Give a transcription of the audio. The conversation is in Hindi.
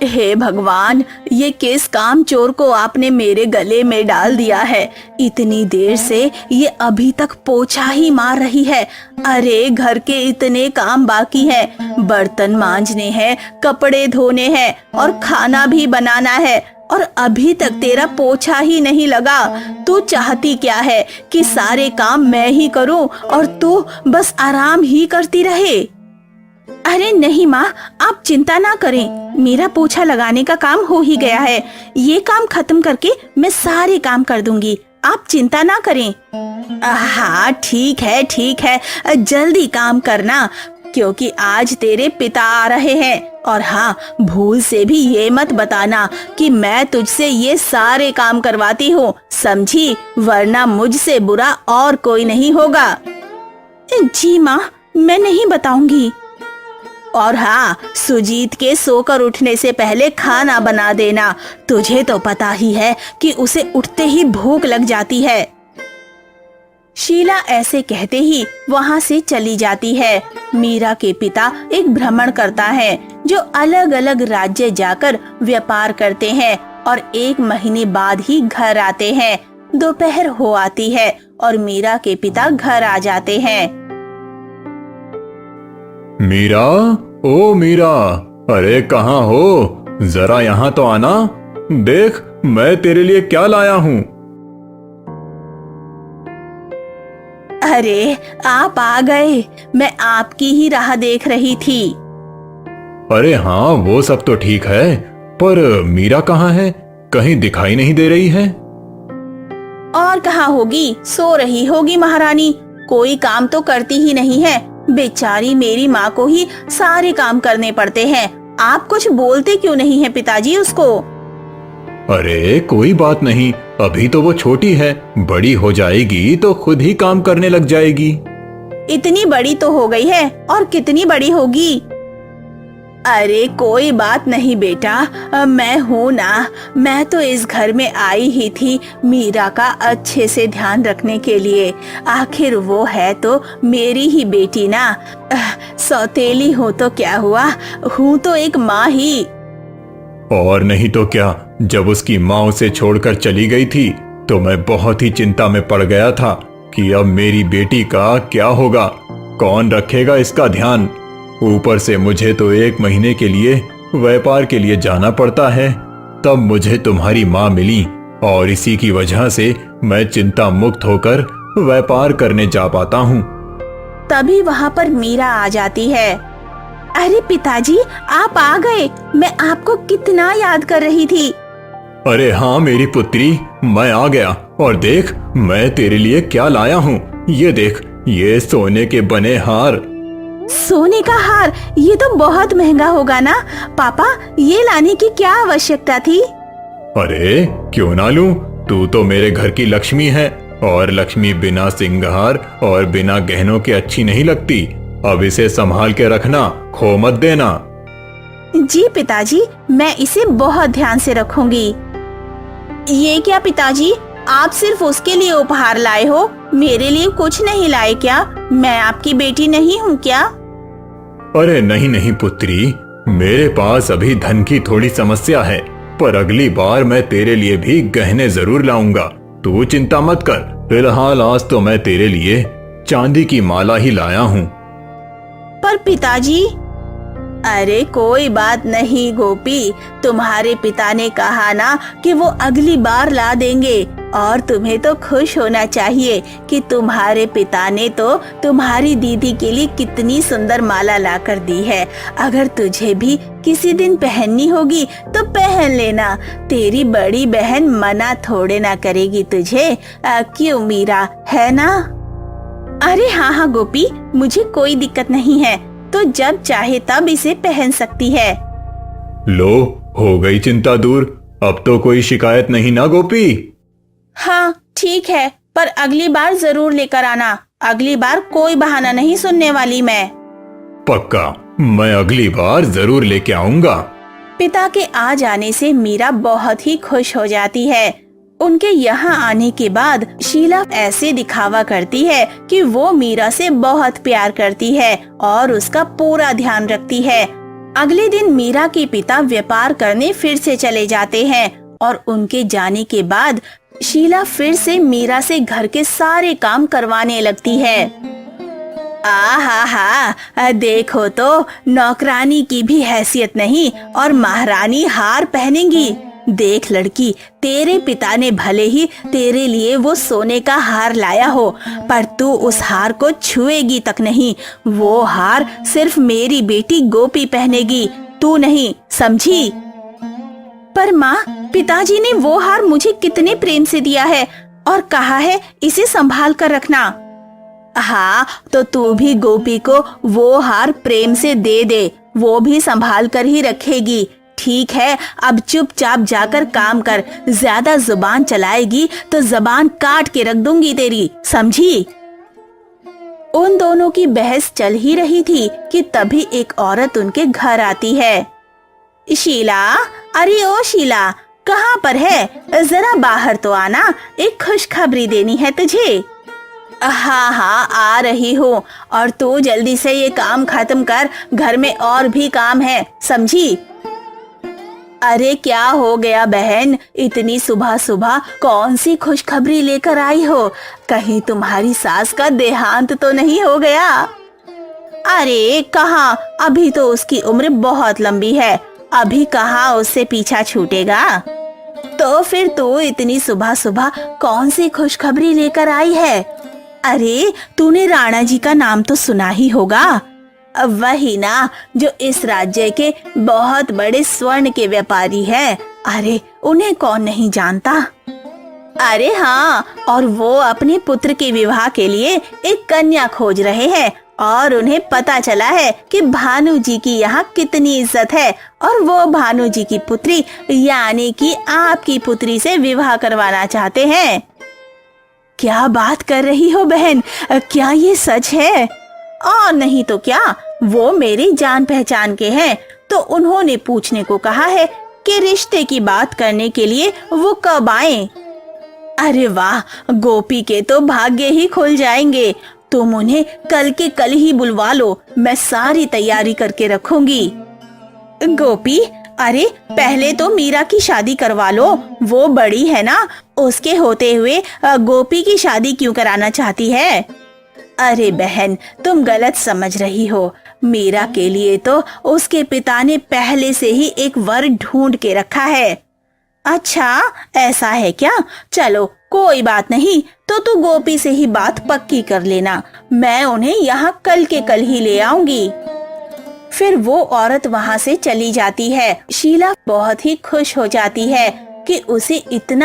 हे भगवान, ये किस काम चोर को आपने मेरे गले में डाल दिया है। इतनी देर से ये अभी तक पोछा ही मार रही है। अरे घर के इतने काम बाकी हैं, बर्तन मांजने हैं, कपड़े धोने हैं और खाना भी बनाना है, और अभी तक तेरा पोछा ही नहीं लगा। तू चाहती क्या है कि सारे काम मैं ही करूं और तू बस आराम ही करती रहे? अरे नहीं माँ, आप चिंता ना करें, मेरा पोछा लगाने का काम हो ही गया है। ये काम खत्म करके मैं सारे काम कर दूंगी, आप चिंता ना करें। हाँ ठीक है, जल्दी काम करना, क्योंकि आज तेरे पिता आ रहे हैं। और हाँ, भूल से भी ये मत बताना कि मैं तुझसे ये सारे काम करवाती हूँ, समझी? वरना मुझसे बुरा और कोई नहीं होगा। जी माँ, मैं नहीं बताऊंगी। और हाँ, सुजीत के सोकर उठने से पहले खाना बना देना। तुझे तो पता ही है कि उसे उठते ही भूख लग जाती है। शीला ऐसे कहते ही वहाँ से चली जाती है। मीरा के पिता एक भ्रमण करता है जो अलग अलग राज्य जाकर व्यापार करते हैं और 1 महीने बाद ही घर आते हैं। दोपहर हो आती है और मीरा के पिता घर आ जाते हैं। मीरा, ओ मीरा, अरे कहाँ हो? जरा यहाँ तो आना। देख, मैं तेरे लिए क्या लाया हूँ। अरे आप आ गए, मैं आपकी ही राह देख रही थी। अरे हाँ, वो सब तो ठीक है, पर मीरा कहाँ है? कहीं दिखाई नहीं दे रही है। और कहाँ होगी, सो रही होगी महारानी। कोई काम तो करती ही नहीं है, बेचारी मेरी माँ को ही सारे काम करने पड़ते हैं। आप कुछ बोलते क्यों नहीं हैं पिताजी उसको? अरे कोई बात नहीं, अभी तो वो छोटी है, बड़ी हो जाएगी तो खुद ही काम करने लग जाएगी। इतनी बड़ी तो हो गई है, और कितनी बड़ी होगी? अरे कोई बात नहीं बेटा, मैं हूँ ना। मैं तो इस घर में आई ही थी मीरा का अच्छे से ध्यान रखने के लिए। आखिर वो है तो मेरी ही बेटी ना। सौतेली हूँ तो क्या हुआ, हूँ तो एक माँ ही। और नहीं तो क्या, जब उसकी माँ उसे छोड़कर चली गई थी तो मैं बहुत ही चिंता में पड़ गया था कि अब मेरी बेटी का क्या होगा, कौन रखेगा इसका ध्यान। ऊपर से मुझे तो 1 महीने के लिए व्यापार के लिए जाना पड़ता है। तब मुझे तुम्हारी माँ मिली और इसी की वजह से मैं चिंता मुक्त होकर व्यापार करने जा पाता हूँ। तभी वहाँ पर मीरा आ जाती है। अरे पिताजी, आप आ गए, मैं आपको कितना याद कर रही थी। अरे हाँ मेरी पुत्री, मैं आ गया, और देख मैं तेरे लिए क्या लाया हूँ। ये देख, ये सोने के बने हार। सोने का हार? ये तो बहुत महंगा होगा ना पापा, ये लाने की क्या आवश्यकता थी? अरे क्यों ना लूं, तू तो मेरे घर की लक्ष्मी है, और लक्ष्मी बिना सिंगार और बिना गहनों के अच्छी नहीं लगती। अब इसे संभाल के रखना, खो मत देना। जी पिताजी, मैं इसे बहुत ध्यान से रखूंगी। ये क्या पिताजी, आप सिर्फ उसके लिए उपहार लाए हो, मेरे लिए कुछ नहीं लाए क्या? मैं आपकी बेटी नहीं हूँ क्या? अरे नहीं नहीं पुत्री, मेरे पास अभी धन की थोड़ी समस्या है, पर अगली बार मैं तेरे लिए भी गहने जरूर लाऊंगा। तू चिंता मत कर, फिलहाल आज तो मैं तेरे लिए चांदी की माला ही लाया हूँ। पर पिताजी। अरे कोई बात नहीं गोपी, तुम्हारे पिता ने कहा ना कि वो अगली बार ला देंगे, और तुम्हें तो खुश होना चाहिए कि तुम्हारे पिता ने तो तुम्हारी दीदी के लिए कितनी सुंदर माला ला कर दी है। अगर तुझे भी किसी दिन पहननी होगी तो पहन लेना, तेरी बड़ी बहन मना थोड़े ना करेगी तुझे। क्यों मीरा, है ना? अरे हाँ गोपी, मुझे कोई दिक्कत नहीं है, तो जब चाहे तब इसे पहन सकती है। लो, हो गई चिंता दूर, अब तो कोई शिकायत नहीं ना गोपी? हाँ ठीक है, पर अगली बार जरूर लेकर आना। अगली बार कोई बहाना नहीं सुनने वाली मैं। पक्का, मैं अगली बार जरूर लेके आऊंगा। पिता के आ जाने से मीरा बहुत ही खुश हो जाती है। उनके यहाँ आने के बाद शीला ऐसे दिखावा करती है कि वो मीरा से बहुत प्यार करती है और उसका पूरा ध्यान रखती है। अगले दिन मीरा के पिता व्यापार करने फिर से चले जाते हैं और उनके जाने के बाद शीला फिर से मीरा से घर के सारे काम करवाने लगती है। आहा, देखो तो नौकरानी की भी हैसियत नहीं और महारानी हार पहनेंगी। देख लड़की, तेरे पिता ने भले ही तेरे लिए वो सोने का हार लाया हो, पर तू उस हार को छुएगी तक नहीं। वो हार सिर्फ मेरी बेटी गोपी पहनेगी, तू नहीं, समझी? पर माँ, पिताजी ने वो हार मुझे कितने प्रेम से दिया है और कहा है इसे संभाल कर रखना। हाँ, तो तू भी गोपी को वो हार प्रेम से दे दे, वो भी संभाल कर ही रखेगी। ठीक है, अब चुपचाप जाकर काम कर। ज्यादा जुबान चलाएगी तो जबान काट के रख दूंगी तेरी, समझी? उन दोनों की बहस चल ही रही थी कि तभी एक औरत उनके घर आती है। शीला, अरे ओ शीला, कहाँ पर है? जरा बाहर तो आना, एक खुशखबरी देनी है तुझे। हाँ हाँ, आ रही हूँ, और तू जल्दी से ये काम खत्म कर, घर में और भी काम है, समझी? अरे क्या हो गया बहन, इतनी सुबह सुबह कौन सी खुशखबरी लेकर आई हो? कहीं तुम्हारी सास का देहांत तो नहीं हो गया? अरे कहाँ, अभी तो उसकी उम्र बहुत लंबी है, अभी कहाँ उससे पीछा छूटेगा। तो फिर तू इतनी सुबह सुबह कौन सी खुशखबरी लेकर आई है? अरे तूने राणा जी का नाम तो सुना ही होगा, वही ना जो इस राज्य के बहुत बड़े स्वर्ण के व्यापारी हैं। अरे उन्हें कौन नहीं जानता। अरे हाँ, और वो अपने पुत्र के विवाह के लिए एक कन्या खोज रहे हैं और उन्हें पता चला है कि भानु जी की यहाँ कितनी इज्जत है और वो भानु जी की पुत्री यानी कि आपकी पुत्री से विवाह करवाना चाहते हैं। क्या बात कर रही हो बहन, क्या ये सच है? और नहीं तो क्या, वो मेरी जान पहचान के हैं, तो उन्होंने पूछने को कहा है कि रिश्ते की बात करने के लिए वो कब आएं। अरे वाह, गोपी के तो भाग्य ही खुल जाएंगे। तुम उन्हें कल के कल ही बुलवा लो, मैं सारी तैयारी करके रखूंगी। गोपी, अरे पहले तो मीरा की शादी करवा लो, वो बड़ी है ना, उसके होते हुए गोपी की शादी क्यों कराना चाहती है? अरे बहन, तुम गलत समझ रही हो। मीरा के लिए तो उसके पिता ने पहले से ही एक वर ढूंढ के रखा है। अच्छा, ऐसा है क्या? चलो कोई बात नहीं, तो तू गोपी से ही बात पक्की कर लेना, मैं उन्हें यहाँ कल के कल ही ले आऊंगी। फिर वो औरत वहाँ से चली जाती है। शीला बहुत ही खुश हो जाती है कि उसे इतना